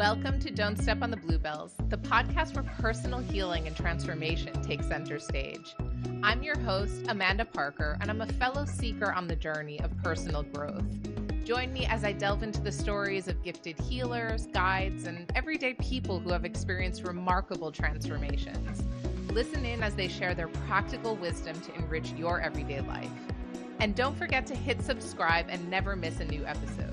Welcome to Don't Step on the Bluebells, the podcast where personal healing and transformation take center stage. I'm your host, Amanda Parker, and I'm a fellow seeker on the journey of personal growth. Join me as I delve into the stories of gifted healers, guides, and everyday people who have experienced remarkable transformations. Listen in as they share their practical wisdom to enrich your everyday life. And don't forget to hit subscribe and never miss a new episode.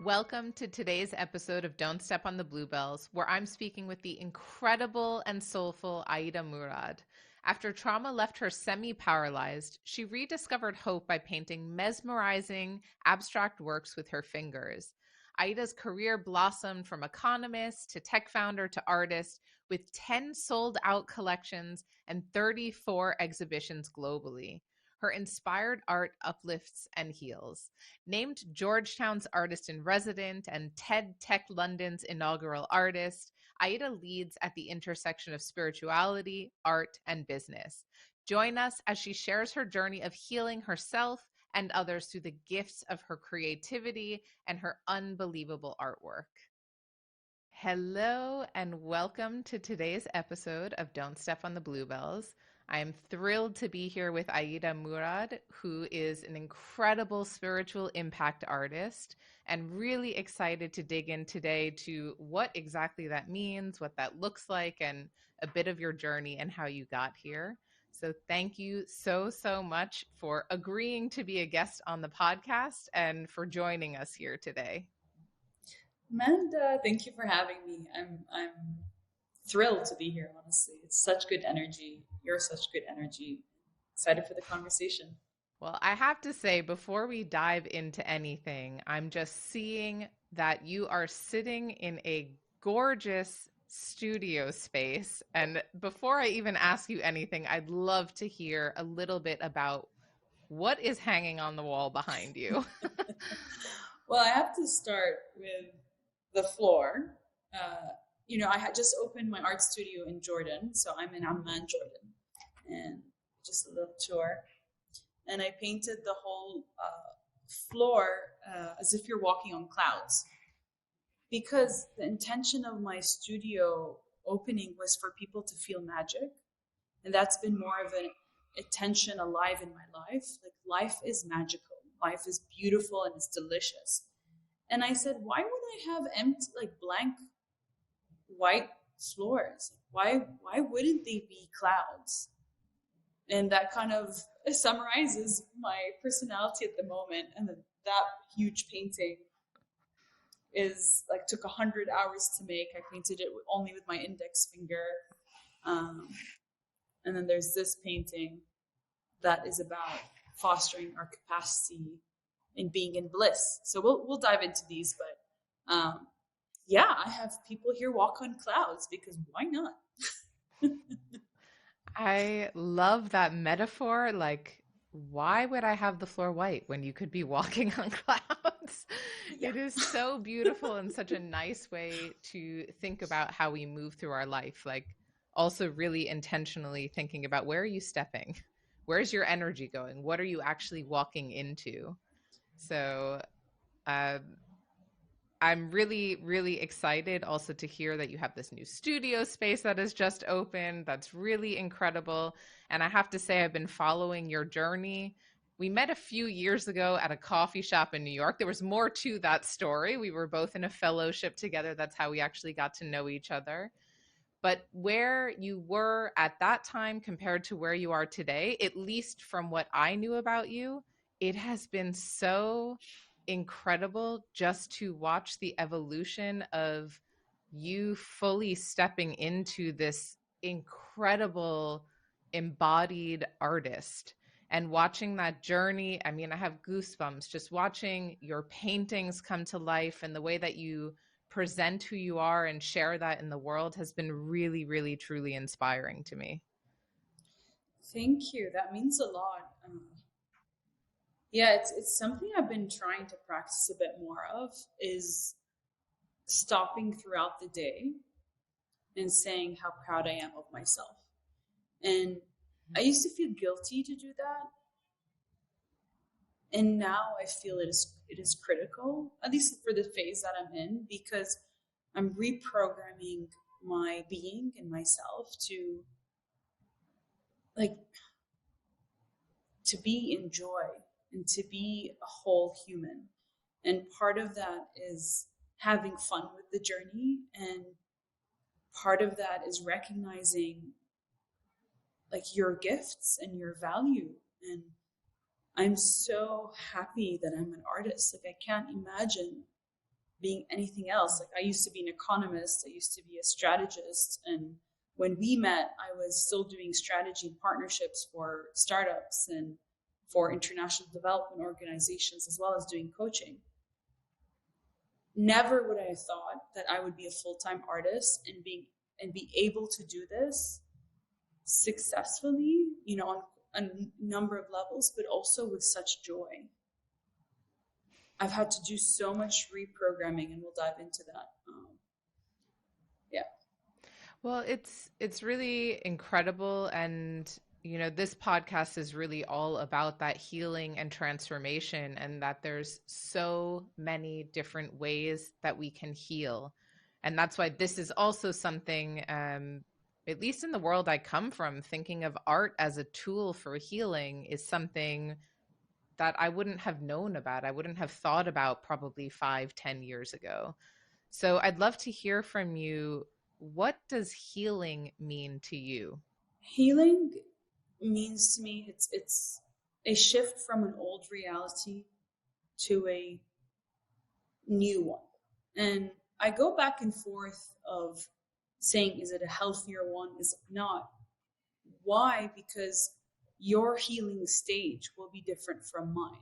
Welcome to today's episode of Don't Step on the Bluebells, where I'm speaking with the incredible and soulful Aida Murad. After trauma left her semi-paralyzed, she rediscovered hope by painting mesmerizing, abstract works with her fingers. Aida's career blossomed from economist to tech founder to artist, with 10 sold-out collections and 34 exhibitions globally. Her inspired art uplifts and heals. Named Georgetown's Artist in Resident and TED Tech London's inaugural artist, Aida leads at the intersection of spirituality, art, and business. Join us as she shares her journey of healing herself and others through the gifts of her creativity and her unbelievable artwork. Hello and welcome to today's episode of Don't Step on the Bluebells. I am thrilled to be here with Aida Murad, who is an incredible spiritual impact artist, and really excited to dig in today to what exactly that means, what that looks like, and a bit of your journey and how you got here. So thank you so much for agreeing to be a guest on the podcast and for joining us here today. Amanda, thank you for having me. I'm thrilled to be here, honestly. It's such good energy. You're such good energy. Excited for the conversation. Well, I have to say, before we dive into anything, I'm just seeing that you are sitting in a gorgeous studio space. And before I even ask you anything, I'd love to hear a little bit about what is hanging on the wall behind you. Well, I have to start with the floor. I had just opened my art studio in Jordan. So I'm in Amman, Jordan. And just a little tour. And I painted the whole floor as if you're walking on clouds. Because the intention of my studio opening was for people to feel magic. And that's been more of an attention alive in my life. Like, life is magical. Life is beautiful and it's delicious. And I said, why would I have empty, blank white floors? Why wouldn't they be clouds? And that kind of summarizes my personality at the moment. And that huge painting is took 100 hours to make. I painted it only with my index finger. And then there's this painting that is about fostering our capacity in being in bliss. So we'll dive into these, but I have people here walk on clouds because why not? I love that metaphor. Why would I have the floor white when you could be walking on clouds? Yeah. It is so beautiful and such a nice way to think about how we move through our life. Also really intentionally thinking about, where are you stepping? Where's your energy going? What are you actually walking into? So I'm really, really excited also to hear that you have this new studio space that has just opened. That's really incredible. And I have to say, I've been following your journey. We met a few years ago at a coffee shop in New York. There was more to that story. We were both in a fellowship together. That's how we actually got to know each other. But where you were at that time compared to where you are today, at least from what I knew about you, it has been so incredible just to watch the evolution of you fully stepping into this incredible embodied artist and watching that journey. I mean, I have goosebumps just watching your paintings come to life, and the way that you present who you are and share that in the world has been really, really, truly inspiring to me. Thank you. That means a lot. It's something I've been trying to practice a bit more of, is stopping throughout the day and saying how proud I am of myself. And I used to feel guilty to do that. And now I feel it is critical, at least for the phase that I'm in, because I'm reprogramming my being and myself to, like, to be in joy and to be a whole human. And part of that is having fun with the journey, and part of that is recognizing like your gifts and your value. And I'm so happy that I'm an artist. Like, I can't imagine being anything else. Like, I used to be an economist, I used to be a strategist, and when we met, I was still doing strategy and partnerships for startups and for international development organizations, as well as doing coaching. Never would I have thought that I would be a full-time artist and be able to do this successfully, on a number of levels, but also with such joy. I've had to do so much reprogramming, and we'll dive into that. Yeah. Well, it's really incredible, and this podcast is really all about that healing and transformation, and that there's so many different ways that we can heal. And that's why this is also something, at least in the world I come from, thinking of art as a tool for healing is something that I wouldn't have known about. I wouldn't have thought about probably 5-10 years ago. So I'd love to hear from you. What does healing mean to you? Healing means to me it's a shift from an old reality to a new one. And I go back and forth of saying, is it a healthier one? Is it not? Why? Because your healing stage will be different from mine.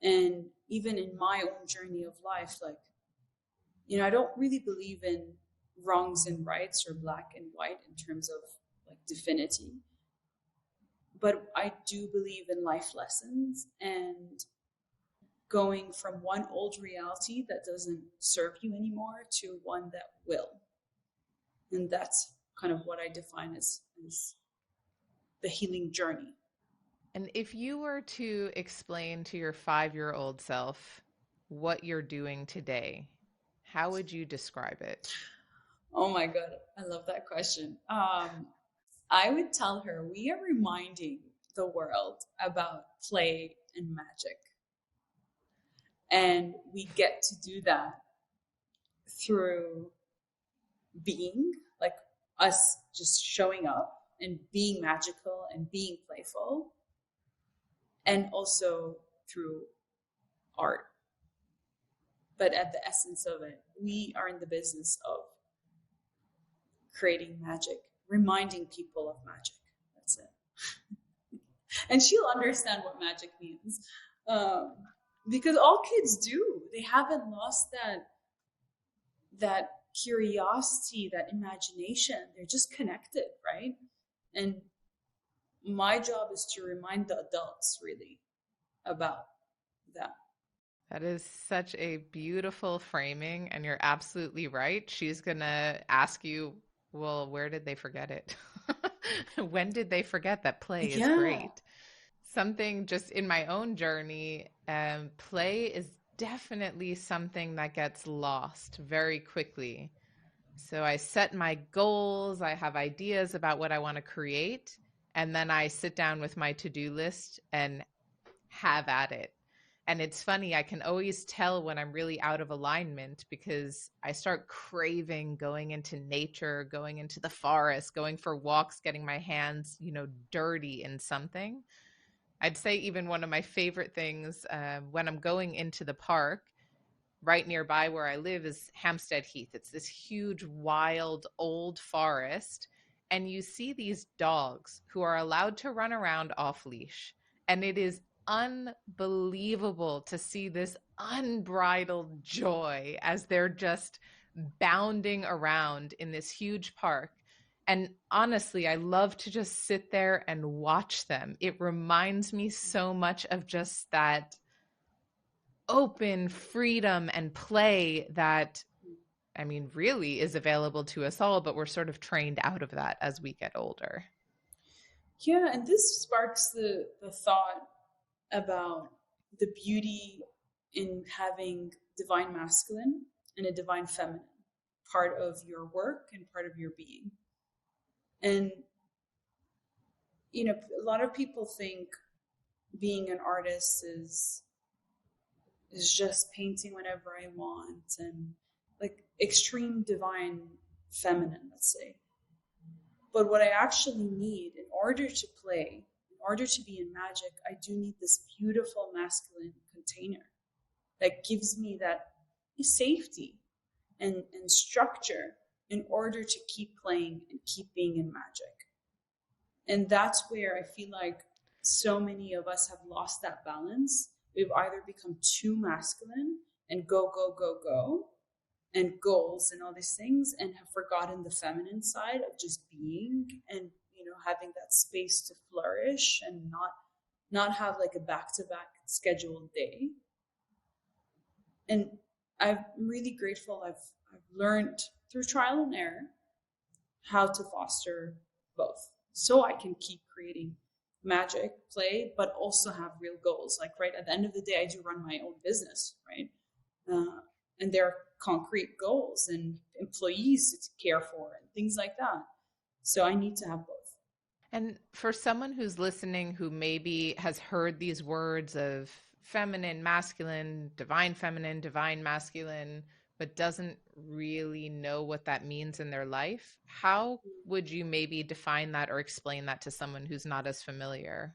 And even in my own journey of life, like, I don't really believe in wrongs and rights or black and white in terms of like divinity. But I do believe in life lessons and going from one old reality that doesn't serve you anymore to one that will. And that's kind of what I define as the healing journey. And if you were to explain to your 5-year-old self what you're doing today, how would you describe it? Oh my God, I love that question. I would tell her we are reminding the world about play and magic. And we get to do that through being, like, us just showing up and being magical and being playful, and also through art. But at the essence of it, we are in the business of creating magic, reminding people of magic. That's it. And she'll understand what magic means. Because all kids do. They haven't lost that curiosity, that imagination. They're just connected, right? And my job is to remind the adults really about that. That is such a beautiful framing, and you're absolutely right. She's going to ask you, well, where did they forget it? When did they forget that play is Yeah. great? Something just in my own journey, play is definitely something that gets lost very quickly. So I set my goals, I have ideas about what I want to create, and then I sit down with my to-do list and have at it. And it's funny, I can always tell when I'm really out of alignment because I start craving going into nature, going into the forest, going for walks, getting my hands, dirty in something. I'd say even one of my favorite things when I'm going into the park, right nearby where I live is Hampstead Heath. It's this huge, wild, old forest. And you see these dogs who are allowed to run around off leash. And it is unbelievable to see this unbridled joy as they're just bounding around in this huge park. And honestly, I love to just sit there and watch them. It reminds me so much of just that open freedom and play that, I mean, really is available to us all, but we're sort of trained out of that as we get older. Yeah, and this sparks the thought about the beauty in having divine masculine and a divine feminine part of your work and part of your being. And, you know, a lot of people think being an artist is just painting whenever I want and like extreme divine feminine, let's say. But what I actually need in order to play, in order to be in magic, I do need this beautiful masculine container that gives me that safety and structure in order to keep playing and keep being in magic. And that's where I feel like so many of us have lost that balance. We've either become too masculine and go, go, go, go, and goals and all these things, and have forgotten the feminine side of just being and, you know, having that space to flourish and not have like a back-to-back scheduled day. And I'm really grateful I've learned through trial and error how to foster both, so I can keep creating magic play, but also have real goals. Like, right at the end of the day, I do run my own business, right? And there are concrete goals and employees to care for and things like that. So I need to have both. And for someone who's listening who maybe has heard these words of feminine, masculine, divine masculine, but doesn't really know what that means in their life, how would you maybe define that or explain that to someone who's not as familiar?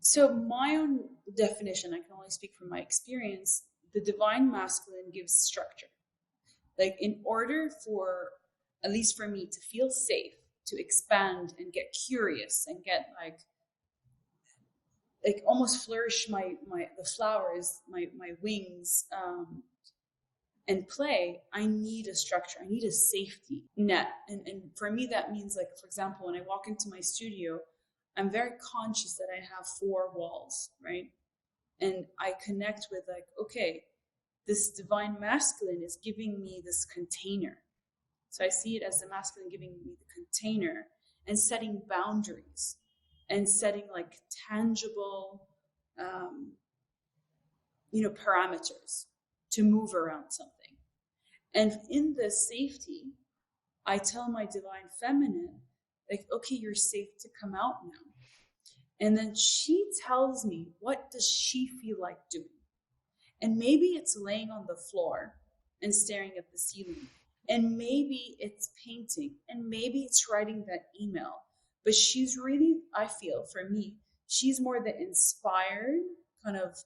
So my own definition, I can only speak from my experience, the divine masculine gives structure. Like, in order for, at least for me, to feel safe, to expand and get curious and get like almost flourish the flowers, my wings, and play, I need a structure. I need a safety net. And for me, that means, like, for example, when I walk into my studio, I'm very conscious that I have 4 walls, right? And I connect with, like, okay, this divine masculine is giving me this container. So I see it as the masculine giving me the container and setting boundaries and setting like tangible, parameters to move around something. And in this safety, I tell my divine feminine, like, okay, you're safe to come out now. And then she tells me, what does she feel like doing? And maybe it's laying on the floor and staring at the ceiling. And maybe it's painting. And maybe it's writing that email. But she's really, I feel, for me, she's more the inspired, kind of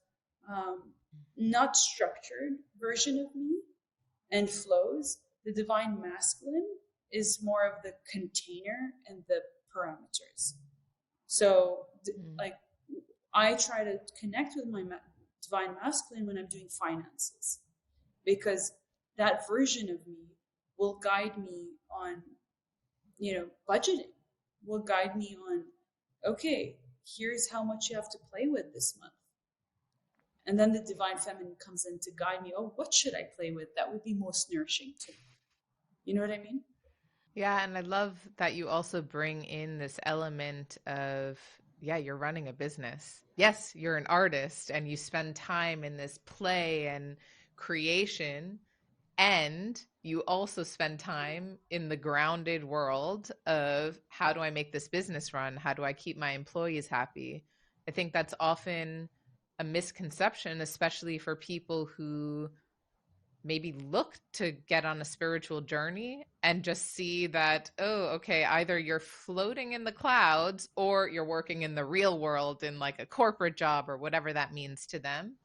not structured version of me and flows. The divine masculine is more of the container and the parameters. So, like, I try to connect with my divine masculine when I'm doing finances, because that version of me will guide me on, budgeting, will guide me on, okay, here's how much you have to play with this month. And then the divine feminine comes in to guide me, oh, what should I play with that would be most nourishing to me? You know what I mean? Yeah, and I love that you also bring in this element of, you're running a business. Yes, you're an artist and you spend time in this play and creation, and you also spend time in the grounded world of, how do I make this business run? How do I keep my employees happy? I think that's often a misconception, especially for people who maybe look to get on a spiritual journey and just see that, oh, okay, either you're floating in the clouds or you're working in the real world in like a corporate job or whatever that means to them.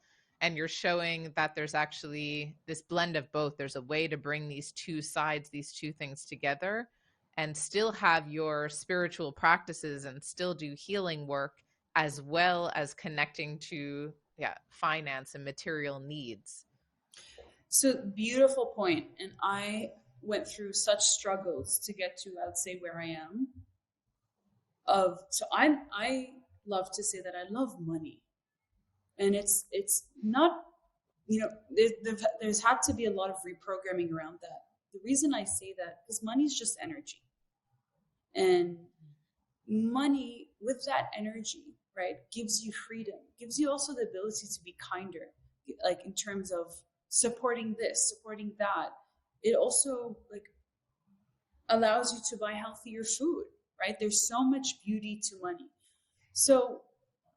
And you're showing that there's actually this blend of both. There's a way to bring these two sides, these two things together, and still have your spiritual practices and still do healing work, as well as connecting to finance and material needs. So, beautiful point. And I went through such struggles to get to, I would say, where I am. So I love to say that I love money. And it's not, there's had to be a lot of reprogramming around that. The reason I say that, because money is just energy. And money, with that energy, right? Gives you freedom, gives you also the ability to be kinder, like in terms of supporting this, supporting that. It also like allows you to buy healthier food, right? There's so much beauty to money. So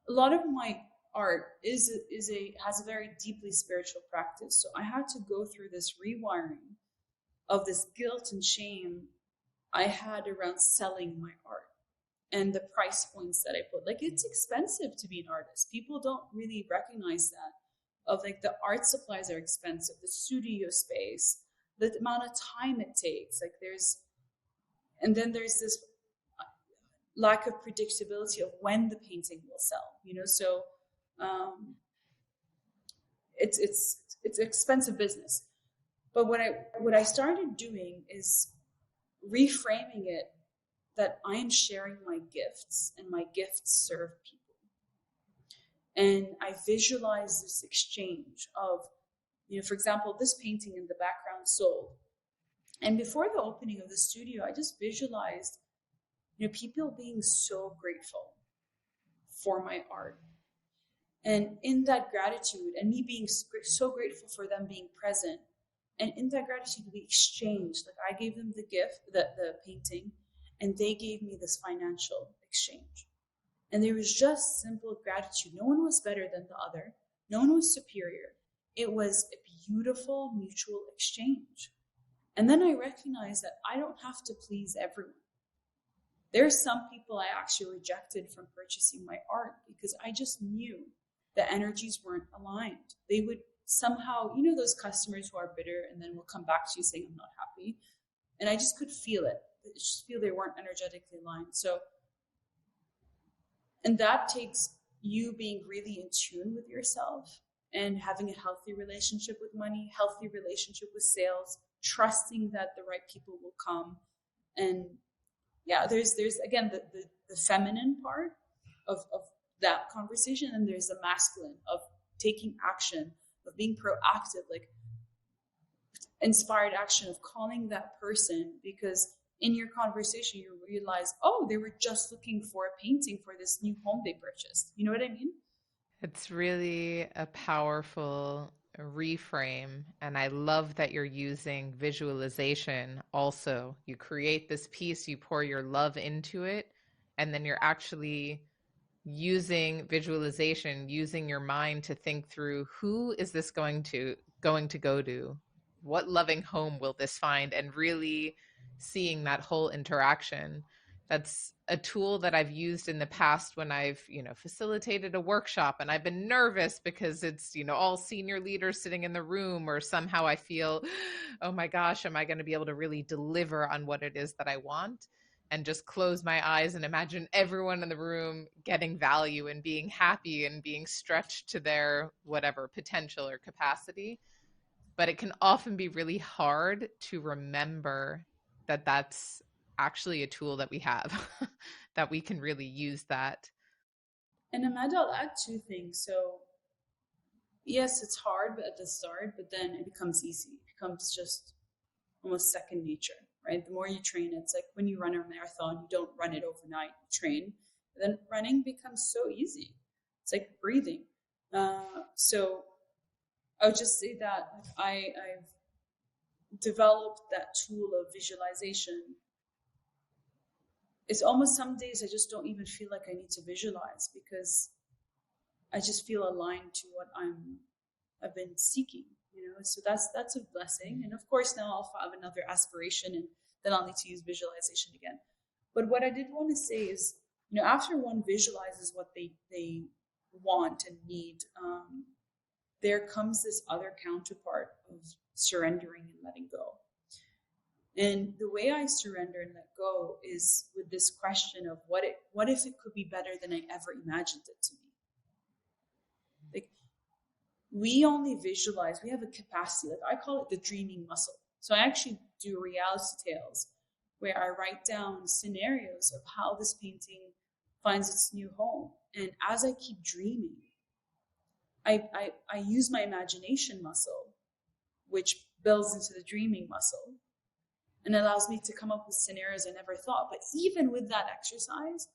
a lot of my art has a very deeply spiritual practice. So I had to go through this rewiring of this guilt and shame I had around selling my art and the price points that I put. Like, it's expensive to be an artist. People don't really recognize that. Of like, the art supplies are expensive, the studio space, the amount of time it takes. Like, and then there's this lack of predictability of when the painting will sell. So it's expensive business. But what I started doing is reframing it that I am sharing my gifts, and my gifts serve people. And I visualize this exchange of, for example, this painting in the background sold. And before the opening of the studio, I just visualized, people being so grateful for my art. And in that gratitude, and me being so grateful for them being present, and in that gratitude, we exchanged. Like, I gave them the gift, the painting, and they gave me this financial exchange. And there was just simple gratitude. No one was better than the other. No one was superior. It was a beautiful mutual exchange. And then I recognized that I don't have to please everyone. There are some people I actually rejected from purchasing my art because I just knew the energies weren't aligned. They would somehow, those customers who are bitter and then will come back to you saying, I'm not happy. And I just could feel it. I just feel they weren't energetically aligned. And that takes you being really in tune with yourself and having a healthy relationship with money, healthy relationship with sales, trusting that the right people will come. And yeah, there's again the feminine part of that conversation, and there's the masculine of taking action, of being proactive, like inspired action, of calling that person, because in your conversation you realize, oh, they were just looking for a painting for this new home they purchased. You know what I mean? It's really a powerful reframe. And I love that you're using visualization also. You create this piece, you pour your love into it, and then you're actually using visualization, using your mind to think through, who is this going to go to? What loving home will this find? And really seeing that whole interaction. That's a tool that I've used in the past when I've, facilitated a workshop, and I've been nervous because it's, all senior leaders sitting in the room, or somehow I feel, oh my gosh, am I going to be able to really deliver on what it is that I want? And just close my eyes and imagine everyone in the room getting value and being happy and being stretched to their whatever potential or capacity. But it can often be really hard to remember that that's actually a tool that we have, that we can really use that. And Amanda, I'll add two things. So yes, it's hard at the start, but then it becomes easy. It becomes just almost second nature, right? The more you train, it's like when you run a marathon, you don't run it overnight, you train. Then running becomes so easy. It's like breathing. So I would just say that I've developed that tool of visualization. It's almost some days I just don't even feel like I need to visualize, because I just feel aligned to what I've been seeking. So that's a blessing. And of course, now I'll have another aspiration, and then I'll need to use visualization again. But what I did want to say is, after one visualizes what they want and need, there comes this other counterpart of surrendering and letting go. And the way I surrender and let go is with this question of what if it could be better than I ever imagined it to be? Like, we only visualize, we have a capacity, like I call it the dreaming muscle. So I actually do reality tales where I write down scenarios of how this painting finds its new home. And as I keep dreaming, I use my imagination muscle, which builds into the dreaming muscle, and allows me to come up with scenarios I never thought. But even with that exercise,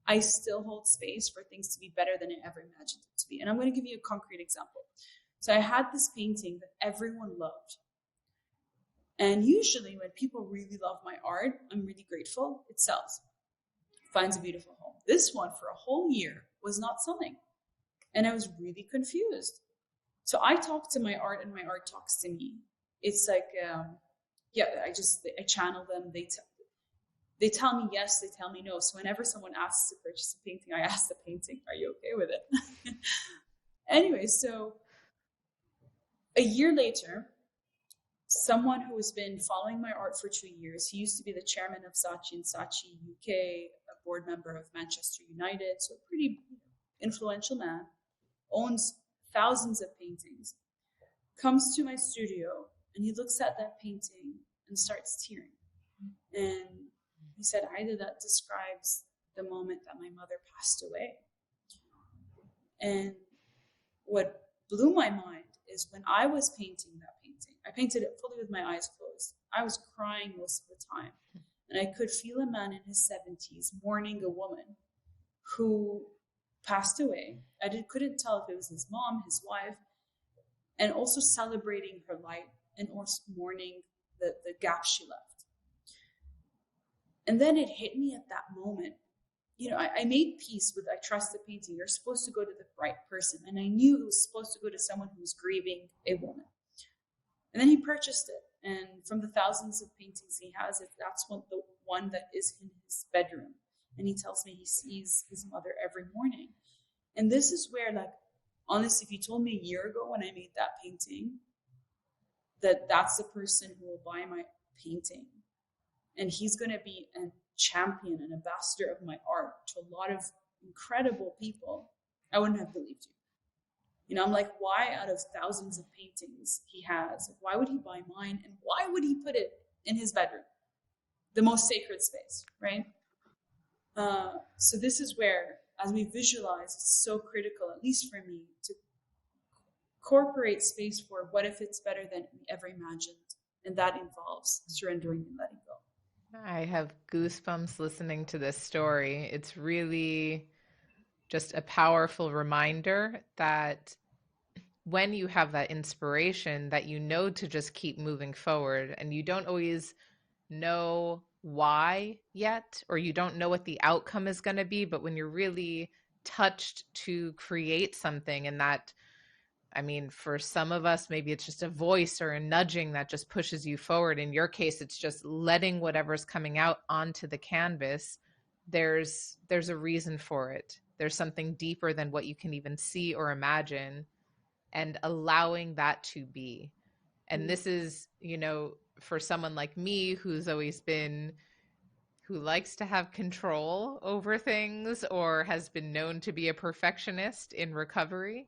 I still hold space for things to be better than I ever imagined it to be. And I'm going to give you a concrete example. So I had this painting that everyone loved. And usually when people really love my art, I'm really grateful, it sells, finds a beautiful home. This one for a whole year was not selling. And I was really confused. So I talk to my art and my art talks to me. It's like, I channel them. They tell me yes, they tell me no. So whenever someone asks to purchase a painting, I ask the painting, are you okay with it? Anyway, so a year later, someone who has been following my art for 2 years, he used to be the chairman of Saatchi and Saatchi UK, a board member of Manchester United, so a pretty influential man, owns thousands of paintings, comes to my studio, and he looks at that painting and starts tearing. And he said, Aida, that describes the moment that my mother passed away. And what blew my mind is when I was painting that painting, I painted it fully with my eyes closed. I was crying most of the time. And I could feel a man in his 70s mourning a woman who passed away. Couldn't tell if it was his mom, his wife, and also celebrating her life and also mourning the gap she left. And then it hit me at that moment. I made peace with, I trust the painting. You're supposed to go to the right person. And I knew it was supposed to go to someone who was grieving a woman. And then he purchased it. And from the thousands of paintings he has, that's the one that is in his bedroom. And he tells me he sees his mother every morning. And this is where, honestly, if you told me a year ago when I made that painting, that's the person who will buy my painting, and he's going to be a champion, an ambassador of my art to a lot of incredible people, I wouldn't have believed you. I'm like, why out of thousands of paintings he has, why would he buy mine? And why would he put it in his bedroom? The most sacred space, right? So this is where, as we visualize, it's so critical, at least for me, to incorporate space for what if it's better than we ever imagined. And that involves surrendering and letting go. I have goosebumps listening to this story. It's really just a powerful reminder that when you have that inspiration, that to just keep moving forward, and you don't always know why yet, or you don't know what the outcome is going to be, but when you're really touched to create something, and that, for some of us, maybe it's just a voice or a nudging that just pushes you forward. In your case, it's just letting whatever's coming out onto the canvas. There's a reason for it. There's something deeper than what you can even see or imagine, and allowing that to be. And this is, for someone like me who likes to have control over things or has been known to be a perfectionist in recovery,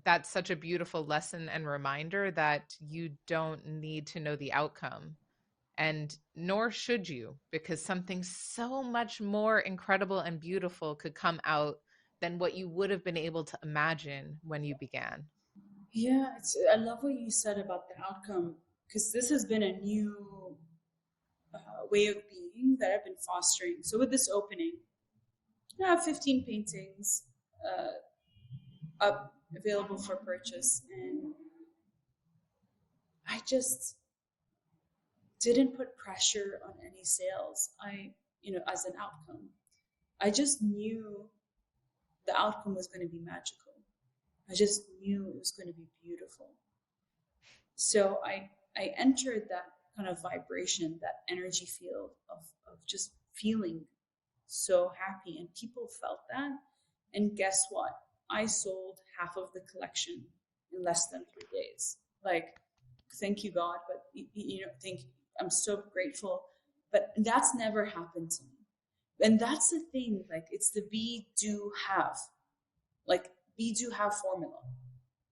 that's such a beautiful lesson and reminder that you don't need to know the outcome, and nor should you, because something so much more incredible and beautiful could come out than what you would have been able to imagine when you began. Yeah, I love what you said about the outcome, because this has been a new way of being that I've been fostering. So with this opening, I have 15 paintings up available for purchase, and I just didn't put pressure on any sales. As an outcome, I just knew the outcome was going to be magical. I just knew it was going to be beautiful. So I entered that kind of vibration, that energy field of just feeling so happy, and people felt that. And guess what? I sold half of the collection in less than 3 days. Thank you, God, but I'm so grateful. But that's never happened to me. And that's the thing, it's the be, do, have. Be, do, have formula.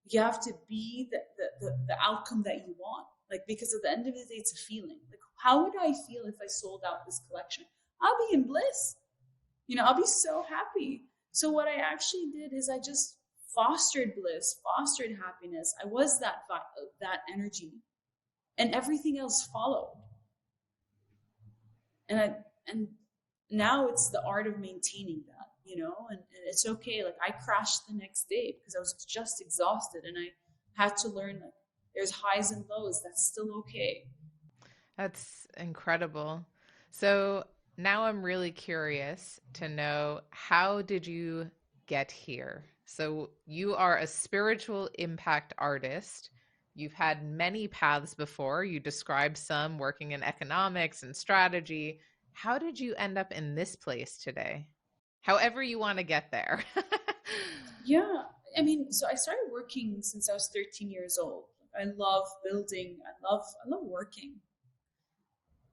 You have to be the outcome that you want. Because at the end of the day, it's a feeling. How would I feel if I sold out this collection? I'll be in bliss. I'll be so happy. So what I actually did is I just fostered bliss, fostered happiness. I was that energy, and everything else followed. And now it's the art of maintaining that, you know, and it's okay. Like I crashed the next day because I was just exhausted, and I had to learn like there's highs and lows. That's still okay. That's incredible. So now I'm really curious to know, how did you get here? So you are a spiritual impact artist. You've had many paths before. You described some working in economics and strategy. How did you end up in this place today? However you want to get there. Yeah, I mean, so I started working since I was 13 years old. I love building. I love working.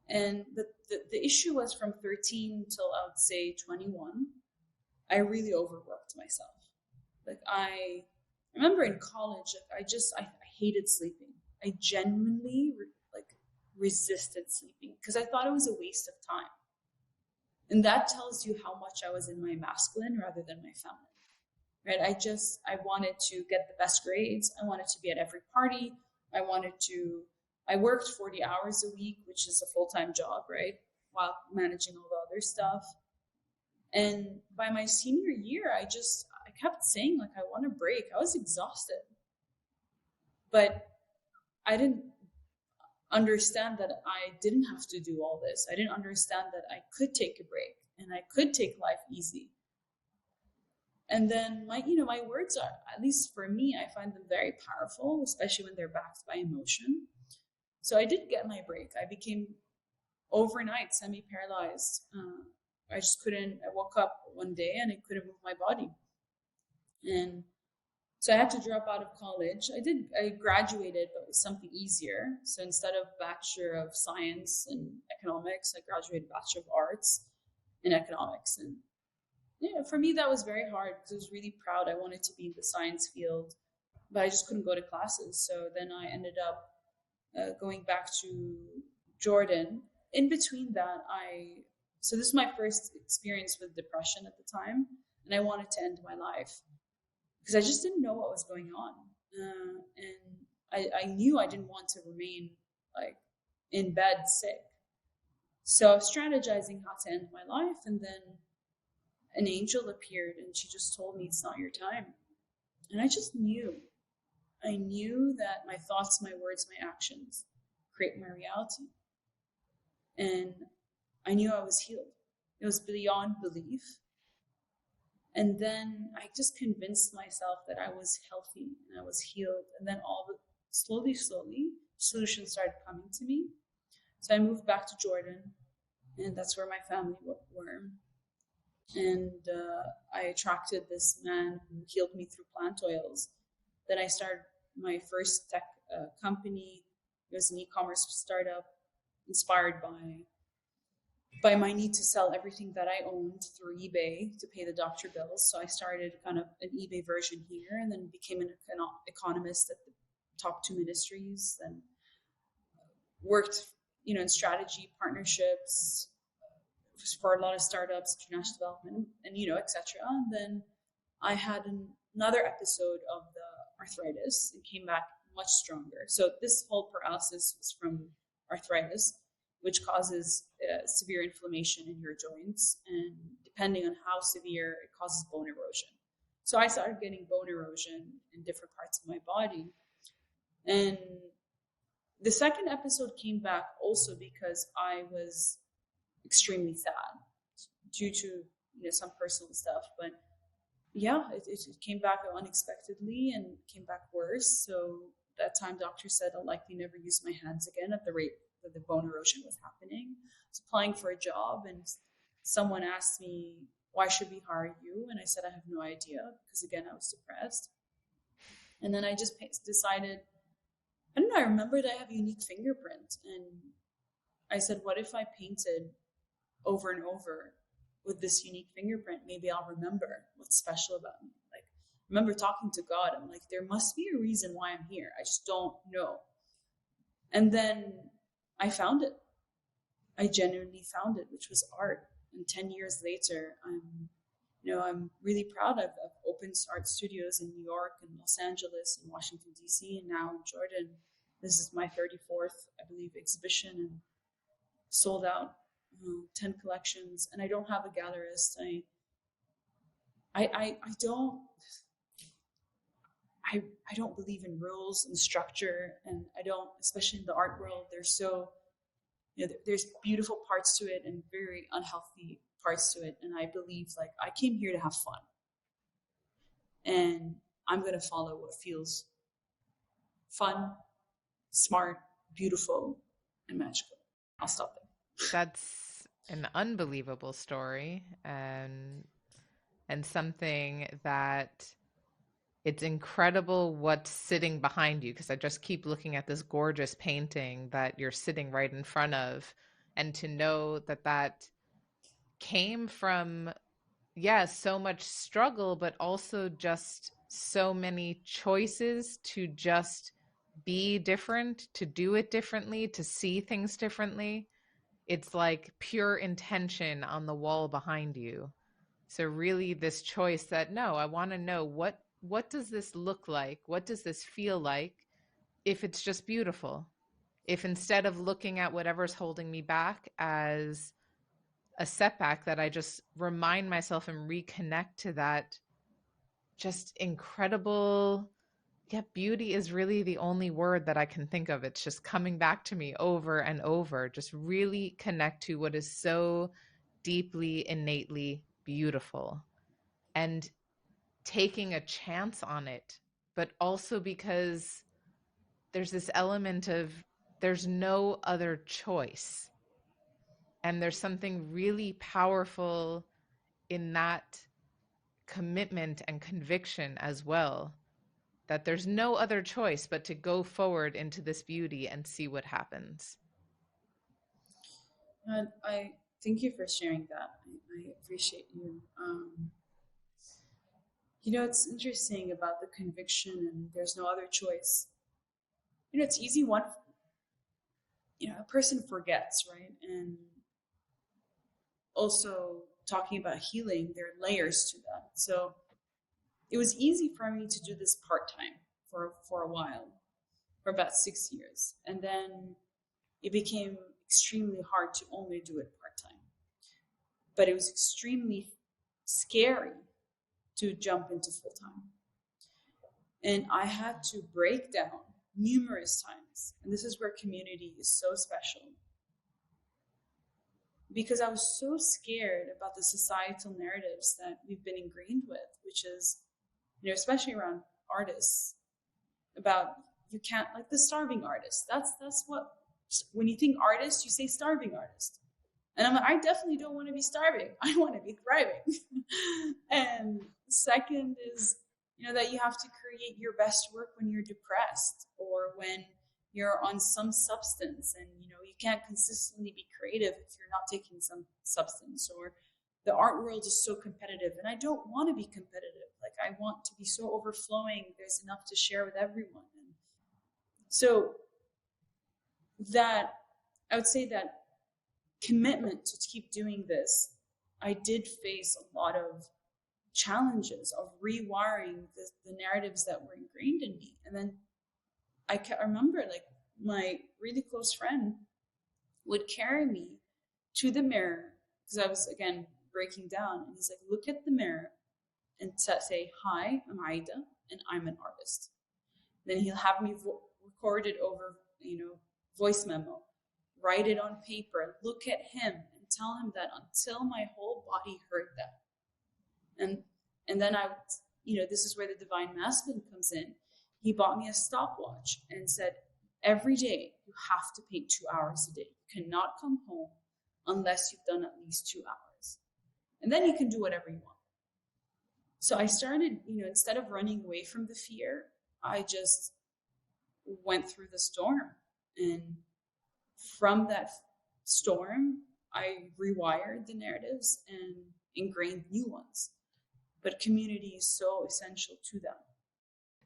And the issue was from 13 till I would say 21, I really overworked myself. Like I remember in college, like I hated sleeping. I genuinely like resisted sleeping because I thought it was a waste of time. And that tells you how much I was in my masculine rather than my feminine. Right? I wanted to get the best grades. I wanted to be at every party. I worked 40 hours a week, which is a full-time job, right? While managing all the other stuff. And by my senior year, I kept saying like, I want a break. I was exhausted, but I didn't understand that I didn't have to do all this. I didn't understand that I could take a break and I could take life easy. And then my words are, at least for me, I find them very powerful, especially when they're backed by emotion. So I did get my break. I became overnight semi-paralyzed. I just couldn't. I woke up one day and I couldn't move my body, and so I had to drop out of college. I graduated, but with something easier. So instead of Bachelor of Science in Economics, I graduated Bachelor of Arts in Economics. And yeah, for me, that was very hard because I was really proud. I wanted to be in the science field, but I just couldn't go to classes. So then I ended up going back to Jordan. In between that, so this is my first experience with depression at the time, and I wanted to end my life because I just didn't know what was going on. And I knew I didn't want to remain like in bed sick. So I was strategizing how to end my life, and then an angel appeared and she just told me it's not your time. And I just knew. I knew that my thoughts, my words, my actions create my reality. And I knew I was healed. It was beyond belief. And then I just convinced myself that I was healthy and I was healed. And then slowly, solutions started coming to me. So I moved back to Jordan, and that's where my family were. And I attracted this man who healed me through plant oils. Then I started my first tech company. It was an e-commerce startup inspired by my need to sell everything that I owned through eBay to pay the doctor bills. So I started kind of an eBay version here, and then became an economist at the top 2 ministries, and worked, in strategy, partnerships for a lot of startups, international development, and etc. And then I had another episode of the arthritis and came back much stronger. So this whole paralysis was from arthritis, which causes severe inflammation in your joints, and depending on how severe, it causes bone erosion. So I started getting bone erosion in different parts of my body. And the second episode came back also because I was extremely sad due to some personal stuff. But yeah, it came back unexpectedly and came back worse. So that time doctor said I'll likely never use my hands again at the rate that the bone erosion was happening. I was applying for a job, and someone asked me, why should we hire you? And I said, I have no idea, because again, I was depressed. And then I just decided, I don't know, I remembered I have a unique fingerprint. And I said, what if I painted over and over with this unique fingerprint? Maybe I'll remember what's special about me. Like, I remember talking to God. I'm like, there must be a reason why I'm here. I just don't know. And then I found it. I genuinely found it, which was art. And 10 years later, I'm really proud. I've opened art studios in New York and Los Angeles and Washington, D.C., and now in Jordan. This is my 34th, I believe, exhibition, and sold out 10 collections, and I don't have a gallerist. I don't I don't believe in rules and structure, and I don't, especially in the art world, there's beautiful parts to it and very unhealthy parts to it. And I believe like I came here to have fun, and I'm going to follow what feels fun, smart, beautiful, and magical. I'll stop there. That's an unbelievable story, and something that it's incredible what's sitting behind you, because I just keep looking at this gorgeous painting that you're sitting right in front of, and to know that that came from, yeah, so much struggle, but also just so many choices to just be different, to do it differently, to see things differently. It's like pure intention on the wall behind you. So really this choice that, no, I want to know what does this look like? What does this feel like if it's just beautiful? If instead of looking at whatever's holding me back as a setback, that I just remind myself and reconnect to that just incredible, yeah, beauty is really the only word that I can think of. It's just coming back to me over and over. Just really connect to what is so deeply, innately beautiful, and taking a chance on it, but also because there's this element of there's no other choice. And there's something really powerful in that commitment and conviction as well, that there's no other choice but to go forward into this beauty and see what happens. And I thank you for sharing that. I appreciate you. It's interesting about the conviction and there's no other choice. It's easy one, a person forgets, right? And also talking about healing, there are layers to that. So it was easy for me to do this part-time for a while, for about 6 years. And then it became extremely hard to only do it part-time. But it was extremely scary to jump into full-time. And I had to break down numerous times. And this is where community is so special. Because I was so scared about the societal narratives that we've been ingrained with, which is, especially around artists, about you can't, like the starving artist. That's what, when you think artist, you say starving artist. And I'm like, I definitely don't want to be starving. I want to be thriving. And second is, that you have to create your best work when you're depressed or when you're on some substance, and you can't consistently be creative if you're not taking some substance, or the art world is so competitive, and I don't want to be competitive. Like, I want to be so overflowing, there's enough to share with everyone. And so that, I would say that commitment to keep doing this, I did face a lot of challenges of rewiring the narratives that were ingrained in me. And then I remember, like, my really close friend would carry me to the mirror because I was, again, breaking down. And he's like, look at the mirror and say, hi, I'm Aida, and I'm an artist. Then he'll have me record it over, voice memo, write it on paper, look at him and tell him that until my whole body heard that. And then I, this is where the divine masculine comes in. He bought me a stopwatch and said, every day you have to paint 2 hours a day. You cannot come home unless you've done at least 2 hours. And then you can do whatever you want. So I started, instead of running away from the fear, I just went through the storm. And from that storm, I rewired the narratives and ingrained new ones. But community is so essential to them.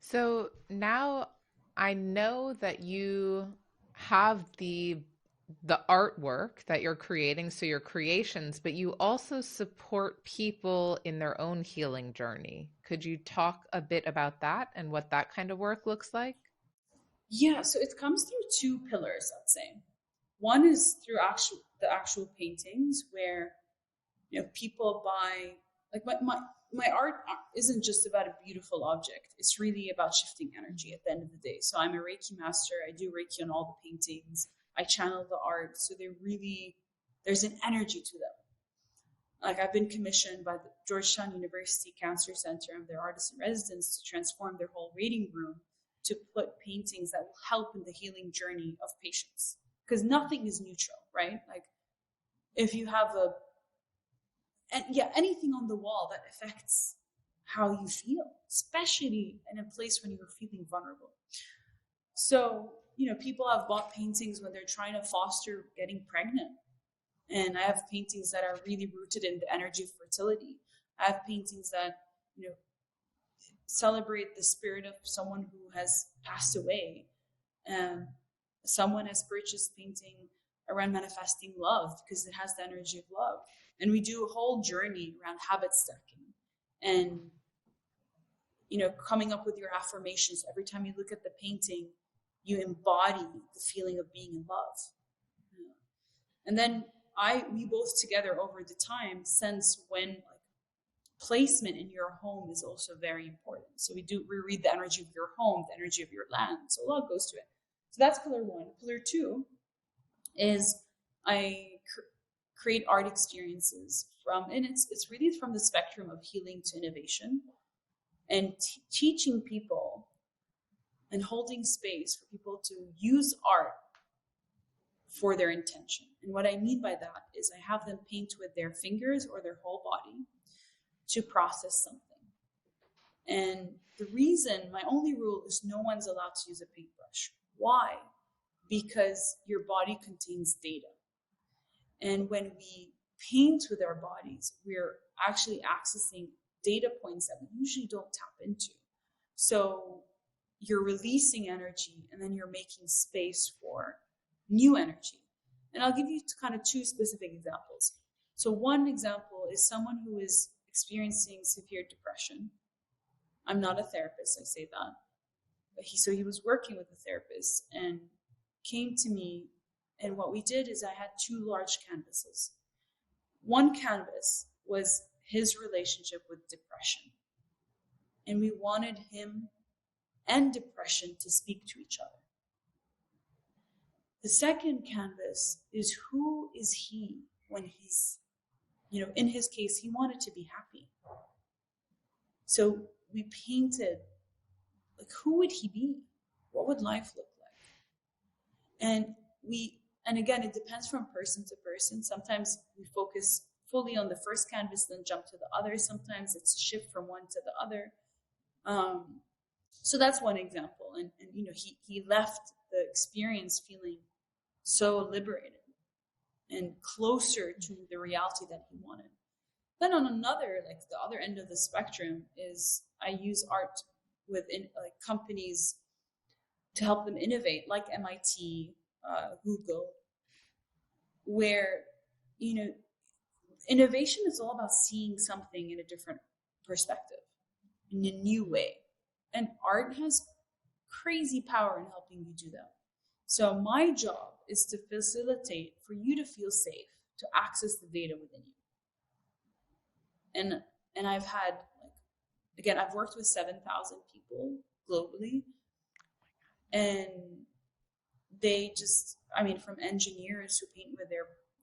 So now I know that you have the artwork that you're creating, so your creations, but you also support people in their own healing journey. Could you talk a bit about that and what that kind of work looks like? Yeah, so it comes through two pillars, I'd say. One is through the actual paintings where, you know, people buy, like my art isn't just about a beautiful object. It's really about shifting energy at the end of the day. So I'm a Reiki master. I do Reiki on all the paintings. I channel the art. So there's an energy to them. Like, I've been commissioned by the Georgetown University Cancer Center and their artists in residence to transform their whole reading room to put paintings that will help in the healing journey of patients. Because nothing is neutral, right? Like, if you have anything on the wall that affects how you feel, especially in a place when you're feeling vulnerable. So, you know, people have bought paintings when they're trying to foster getting pregnant. And I have paintings that are really rooted in the energy of fertility. I have paintings that, you know, celebrate the spirit of someone who has passed away. Someone has purchased painting around manifesting love because it has the energy of love. And we do a whole journey around habit stacking and, you know, coming up with your affirmations. Every time you look at the painting, you embody the feeling of being in love. And then we both together over the time sense when, like, placement in your home is also very important. So we read the energy of your home, the energy of your land. So a lot goes to it. So that's pillar one. Pillar two is I create art experiences and it's really from the spectrum of healing to innovation, and teaching people and holding space for people to use art for their intention. And what I mean by that is I have them paint with their fingers or their whole body to process something. And the reason, my only rule is no one's allowed to use a paintbrush. Why? Because your body contains data. And when we paint with our bodies, we're actually accessing data points that we usually don't tap into. So you're releasing energy and then you're making space for new energy. And I'll give you kind of two specific examples. So one example is someone who is experiencing severe depression. I'm not a therapist, I say that. But he was working with a therapist and came to me, and what we did is I had two large canvases. One canvas was his relationship with depression. And we wanted him and depression to speak to each other. The second canvas is, who is he when he's, you know, in his case, he wanted to be happy. So we painted, like, who would he be? What would life look like? And again, it depends from person to person. Sometimes we focus fully on the first canvas, then jump to the other. Sometimes it's a shift from one to the other. So that's one example. And you know, he left the experience feeling so liberated and closer to the reality that he wanted. Then on another, like the other end of the spectrum, is I use art within like companies to help them innovate, like MIT, Google, where, you know, innovation is all about seeing something in a different perspective, in a new way. And art has crazy power in helping you do that. So my job is to facilitate for you to feel safe, to access the data within you. And I've had, like, again, I've worked with 7,000 people globally. And they just, I mean, from engineers who paint with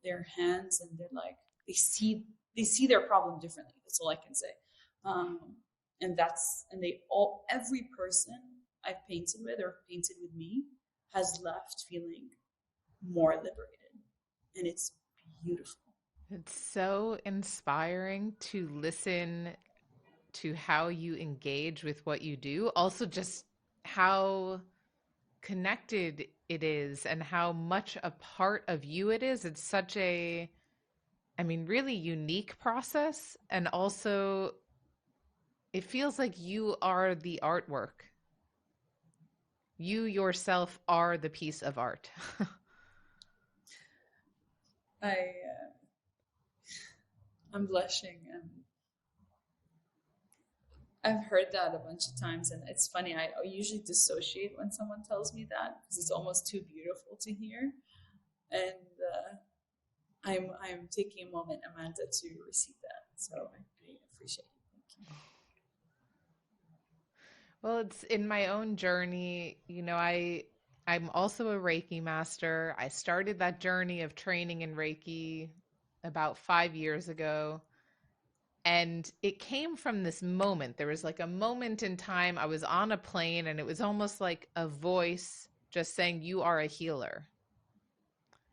their hands, and they're like, they see their problem differently. That's all I can say. Every person I've painted with or painted with me has left feeling more liberated, and it's beautiful. It's so inspiring to listen to how you engage with what you do. Also, just how connected it is and how much a part of you it is. It's such a, I mean, really unique process. And also, it feels like you are the artwork. You yourself are the piece of art. I'm blushing. I've heard that a bunch of times, and it's funny. I usually dissociate when someone tells me that because it's almost too beautiful to hear. And I'm taking a moment, Amanda, to receive that. So I appreciate it. Thank you. Well, it's in my own journey, I'm also a Reiki master. I started that journey of training in Reiki about 5 years ago. And it came from this moment. There was like a moment in time I was on a plane and it was almost like a voice just saying, "You are a healer."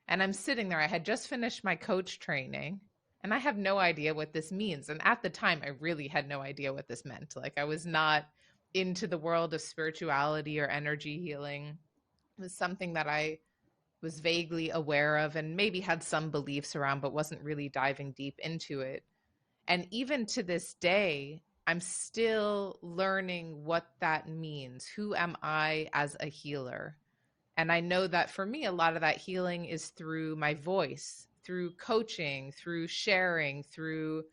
And I'm sitting there. I had just finished my coach training and I have no idea what this means. And at the time, I really had no idea what this meant. Like, I was not into the world of spirituality or energy healing. It was something that I was vaguely aware of and maybe had some beliefs around, but wasn't really diving deep into it. And even to this day, I'm still learning what that means. Who am I as a healer? And I know that for me, a lot of that healing is through my voice, through coaching, through sharing, through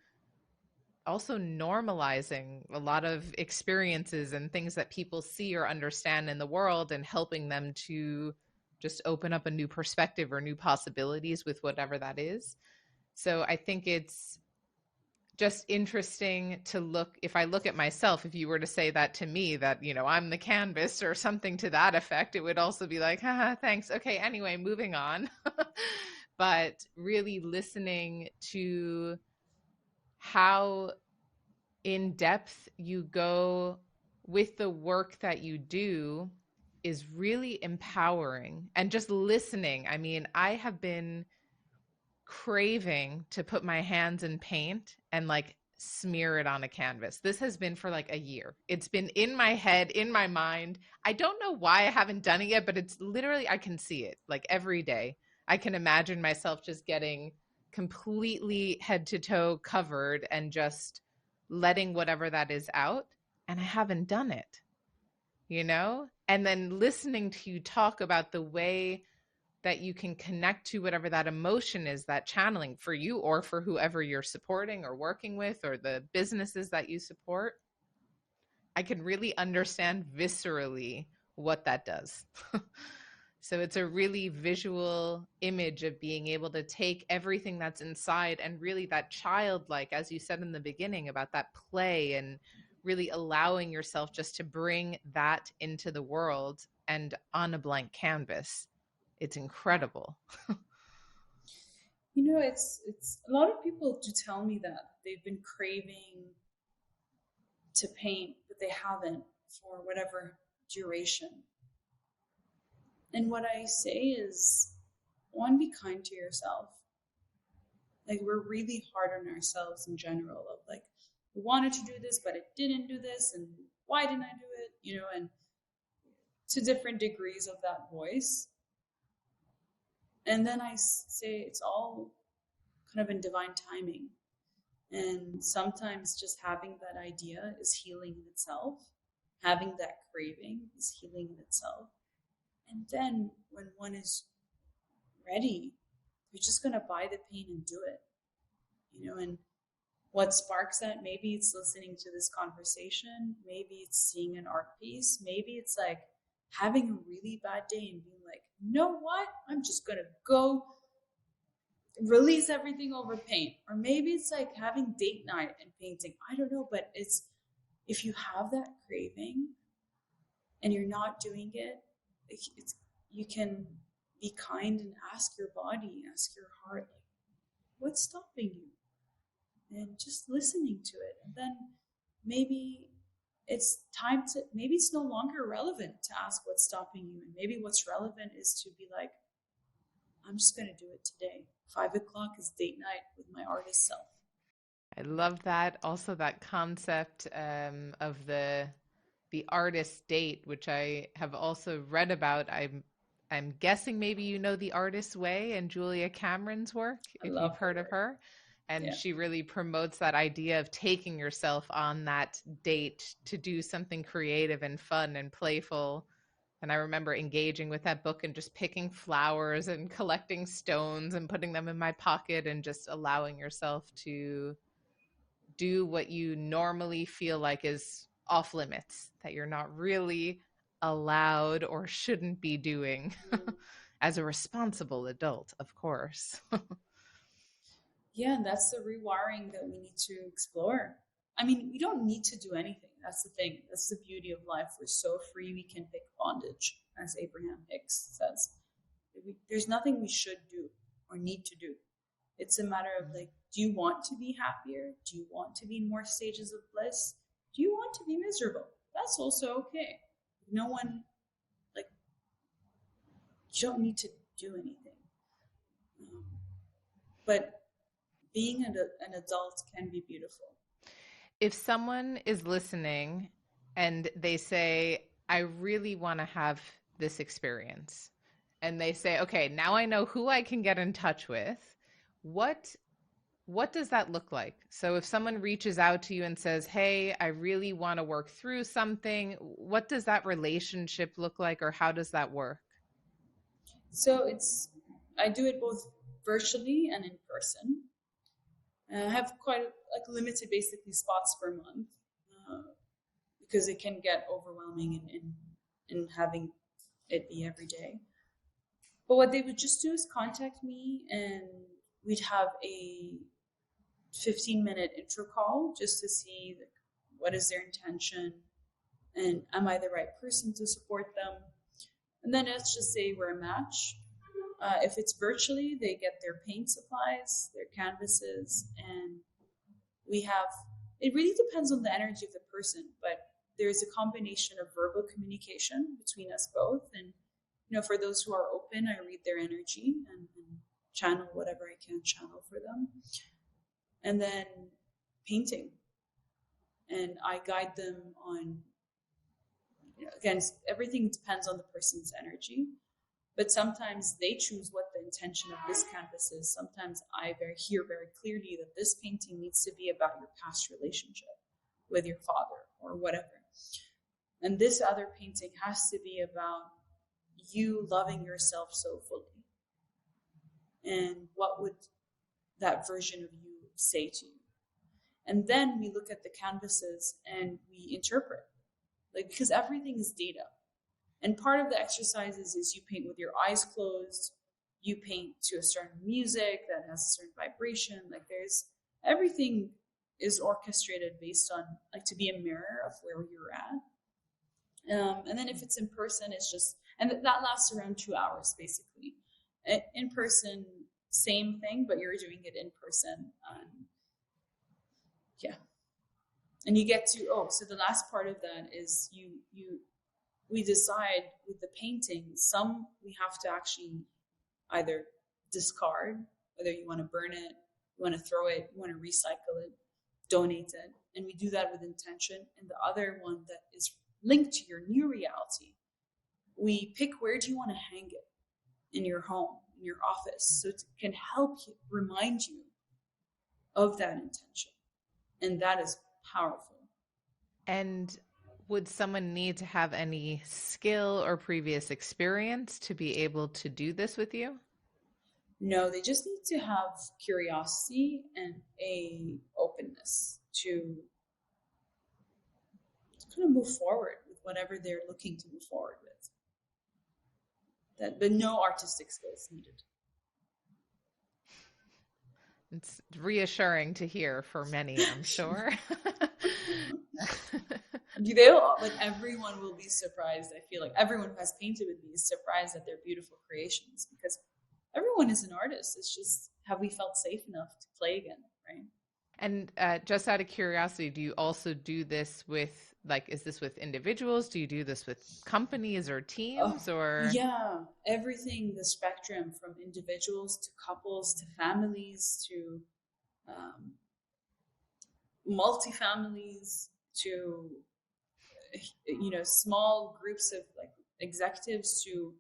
also normalizing a lot of experiences and things that people see or understand in the world and helping them to just open up a new perspective or new possibilities with whatever that is. So I think it's just interesting to look, if I look at myself, if you were to say that to me, that, I'm the canvas or something to that effect, it would also be like, haha, thanks. Okay, anyway, moving on. But really listening to how in depth you go with the work that you do is really empowering. And just listening. I mean, I have been craving to put my hands in paint and like smear it on a canvas. This has been for like a year. It's been in my head, in my mind. I don't know why I haven't done it yet, but it's literally, I can see it like every day. I can imagine myself just getting completely head to toe covered and just letting whatever that is out. And I haven't done it, And then listening to you talk about the way that you can connect to whatever that emotion is, that channeling for you or for whoever you're supporting or working with or the businesses that you support. I can really understand viscerally what that does. So it's a really visual image of being able to take everything that's inside and really that childlike, as you said in the beginning, about that play and really allowing yourself just to bring that into the world and on a blank canvas. It's incredible. It's a lot of people do tell me that they've been craving to paint, but they haven't for whatever duration. And what I say is, one, be kind to yourself. Like, we're really hard on ourselves in general of like, we wanted to do this, but it didn't do this. And why didn't I do it? And to different degrees of that voice. And then I say it's all kind of in divine timing. And sometimes just having that idea is healing in itself. Having that craving is healing in itself. And then when one is ready, you're just going to buy the pain and do it. And what sparks that? Maybe it's listening to this conversation. Maybe it's seeing an art piece. Maybe it's like having a really bad day and being like, you know what? I'm just going to go release everything over paint. Or maybe it's like having date night and painting. I don't know, but it's, if you have that craving and you're not doing it, you can be kind and ask your body, ask your heart, like, what's stopping you? And just listening to it. And then maybe it's no longer relevant to ask what's stopping you. And maybe what's relevant is to be like, I'm just going to do it today. 5 o'clock is date night with my artist self. I love that. Also, that concept of the artist date, which I have also read about. I'm guessing maybe you know The Artist's Way and Julia Cameron's work, if you've heard of her. And she really promotes that idea of taking yourself on that date to do something creative and fun and playful. And I remember engaging with that book and just picking flowers and collecting stones and putting them in my pocket and just allowing yourself to do what you normally feel like is off limits, that you're not really allowed or shouldn't be doing. as a responsible adult, of course. Yeah, and that's the rewiring that we need to explore. I mean, we don't need to do anything. That's the thing. That's the beauty of life. We're so free, we can pick bondage, as Abraham Hicks says. There's nothing we should do or need to do. It's a matter of like, do you want to be happier? Do you want to be in more stages of bliss? Do you want to be miserable? That's also okay. No one, like, you don't need to do anything. But being an adult can be beautiful. If someone is listening and they say, I really want to have this experience, and they say, okay, now I know who I can get in touch with, what does that look like? So if someone reaches out to you and says, hey, I really want to work through something, what does that relationship look like, or how does that work? So I do it both virtually and in person. I have quite like limited basically spots per month because it can get overwhelming in having it be every day. But what they would just do is contact me, and we'd have a 15-minute intro call just to see like, what is their intention and am I the right person to support them. And then let's just say we're a match. If it's virtually, they get their paint supplies, their canvases, and it really depends on the energy of the person, but there's a combination of verbal communication between us both. And, for those who are open, I read their energy and channel whatever I can channel for them. And then painting. And I guide them on, again, everything depends on the person's energy. But sometimes they choose what the intention of this canvas is. Sometimes I hear very clearly that this painting needs to be about your past relationship with your father or whatever. And this other painting has to be about you loving yourself so fully. And what would that version of you say to you? And then we look at the canvases and we interpret, because everything is data. And part of the exercises is you paint with your eyes closed. You paint to a certain music that has a certain vibration. Everything is orchestrated based on to be a mirror of where you're at. And then if it's in person, it's just, and that lasts around 2 hours basically. In person, same thing, but you're doing it in person. Yeah. And you get to, so the last part of that is we decide with the painting, some we have to actually either discard, whether you want to burn it, you want to throw it, you want to recycle it, donate it. And we do that with intention. And the other one that is linked to your new reality, we pick where do you want to hang it in your home, in your office, so it can help you, remind you of that intention. And that is powerful. And would someone need to have any skill or previous experience to be able to do this with you? No, they just need to have curiosity and a openness to kind of move forward with whatever they're looking to move forward with. But no artistic skills needed. It's reassuring to hear for many, I'm sure. Everyone will be surprised. I feel like everyone who has painted with me is surprised at their beautiful creations, because everyone is an artist. It's just, have we felt safe enough to play again, right? And just out of curiosity, do you also do this with, is this with individuals? Do you do this with companies or teams or? Yeah, everything, the spectrum, from individuals to couples to families to multi-families to, small groups of executives to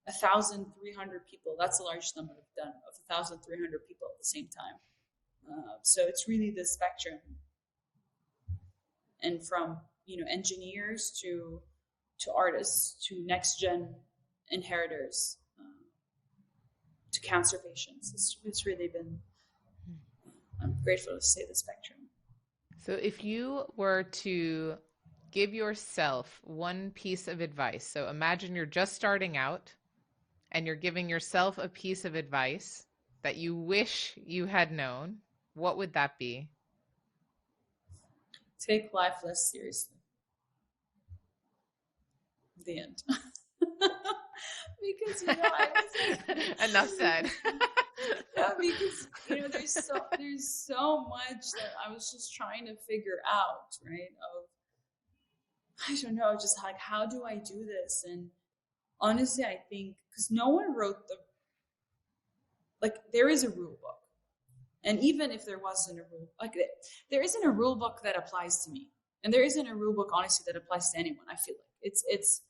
1,300 people. That's the largest number I've done, of 1,300 people at the same time. So it's really the spectrum, and from engineers to artists to next gen inheritors to cancer patients. It's really been, I'm grateful to say, the spectrum. So if you were to give yourself one piece of advice, so imagine you're just starting out and you're giving yourself a piece of advice that you wish you had known, what would that be? Take life less seriously. The end. Because I was Enough said. yeah, because there's so much that I was just trying to figure out, right? Of I don't know, just like how do I do this? And honestly, I think because no one wrote there is a rule book, and even if there wasn't a rule, there isn't a rule book that applies to me, and there isn't a rule book honestly that applies to anyone. I feel like it's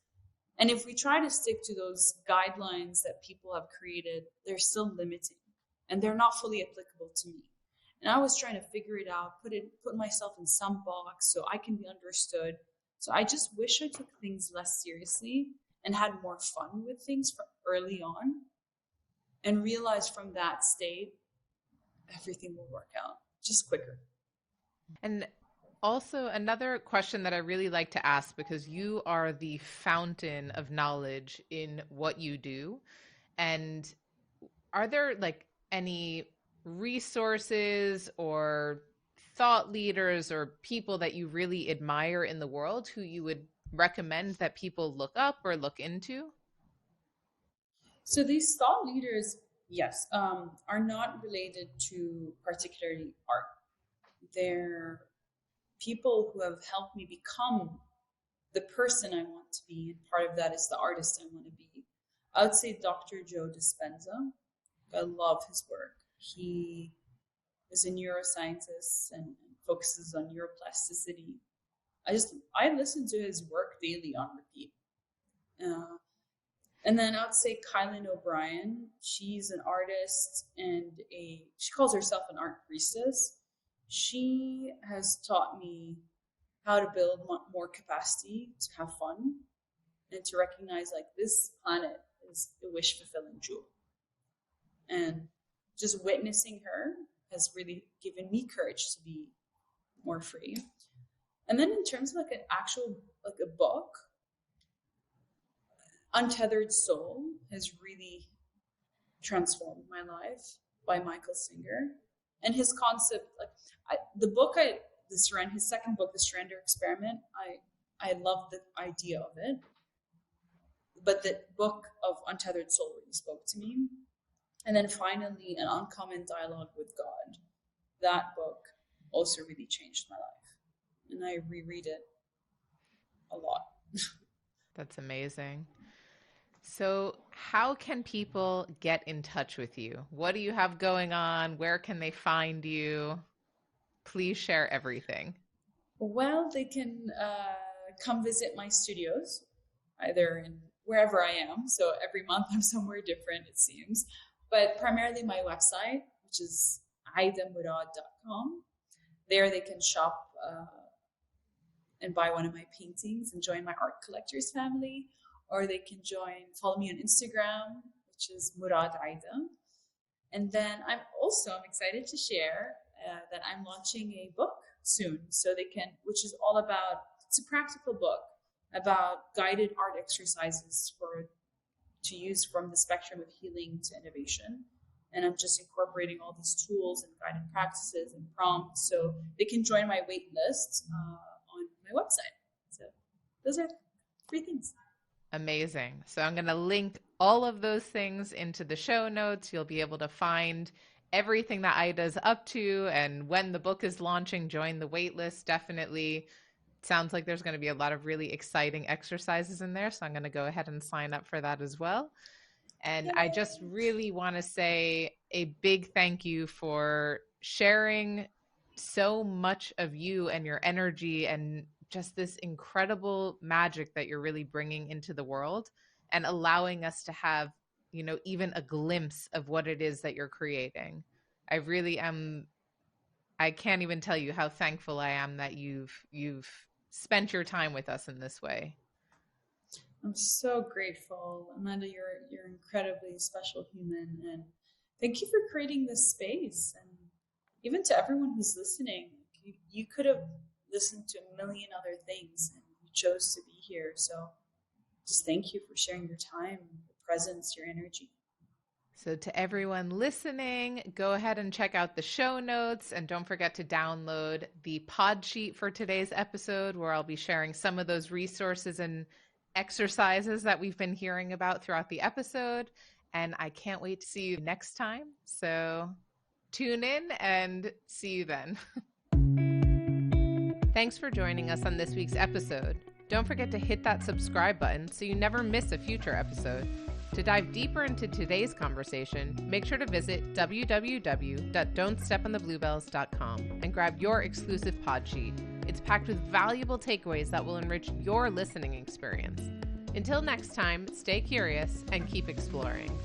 and if we try to stick to those guidelines that people have created, they're still limiting and they're not fully applicable to me. And I was trying to figure it out, put myself in some box so I can be understood. So I just wish I took things less seriously and had more fun with things from early on, and realized from that state, everything will work out just quicker. And also, another question that I really like to ask, because you are the fountain of knowledge in what you do. And are there like any resources or thought leaders or people that you really admire in the world who you would recommend that people look up or look into? So these thought leaders, yes, are not related to particularly art. They're people who have helped me become the person I want to be, and part of that is the artist I want to be. I would say Dr. Joe Dispenza. I love his work. He is a neuroscientist and focuses on neuroplasticity. I listen to his work daily on repeat. And then I would say Kylan O'Brien. She's an artist and she calls herself an art priestess. She has taught me how to build more capacity to have fun and to recognize like this planet is a wish fulfilling jewel. And just witnessing her has really given me courage to be more free. And then in terms of like an actual, like a book, Untethered Soul has really transformed my life by Michael Singer. And his concept, his second book, The Surrender Experiment, I love the idea of it. But the book of Untethered Soul really spoke to me. And then finally, An Uncommon Dialogue with God. That book also really changed my life. And I reread it a lot. That's amazing. So, how can people get in touch with you? What do you have going on? Where can they find you? Please share everything. Well, they can come visit my studios, either in wherever I am. So every month I'm somewhere different, it seems. But primarily my website, which is aidamurad.com. There they can shop and buy one of my paintings and join my art collectors family. Or they can follow me on Instagram, which is Murad Aida. And then I'm excited to share that I'm launching a book soon. So which is all about, it's a practical book about guided art exercises to use from the spectrum of healing to innovation. And I'm just incorporating all these tools and guided practices and prompts so they can join my wait list on my website. So those are 3 things. Amazing. So I'm going to link all of those things into the show notes. You'll be able to find everything that Aida's up to, and when the book is launching, join the wait list. Definitely sounds like there's going to be a lot of really exciting exercises in there. So I'm going to go ahead and sign up for that as well. And I just really want to say a big thank you for sharing so much of you and your energy and just this incredible magic that you're really bringing into the world and allowing us to have, even a glimpse of what it is that you're creating. I really am. I can't even tell you how thankful I am that you've spent your time with us in this way. I'm so grateful, Amanda. You're incredibly special human, and thank you for creating this space. And even to everyone who's listening, you could have listened to a million other things, and you chose to be here. So, just thank you for sharing your time, your presence, your energy. So to everyone listening, go ahead and check out the show notes, and don't forget to download the pod sheet for today's episode, where I'll be sharing some of those resources and exercises that we've been hearing about throughout the episode. And I can't wait to see you next time. So tune in and see you then. Thanks for joining us on this week's episode. Don't forget to hit that subscribe button so you never miss a future episode. To dive deeper into today's conversation, make sure to visit www.don'tsteponthebluebells.com and grab your exclusive pod sheet. It's packed with valuable takeaways that will enrich your listening experience. Until next time, stay curious and keep exploring.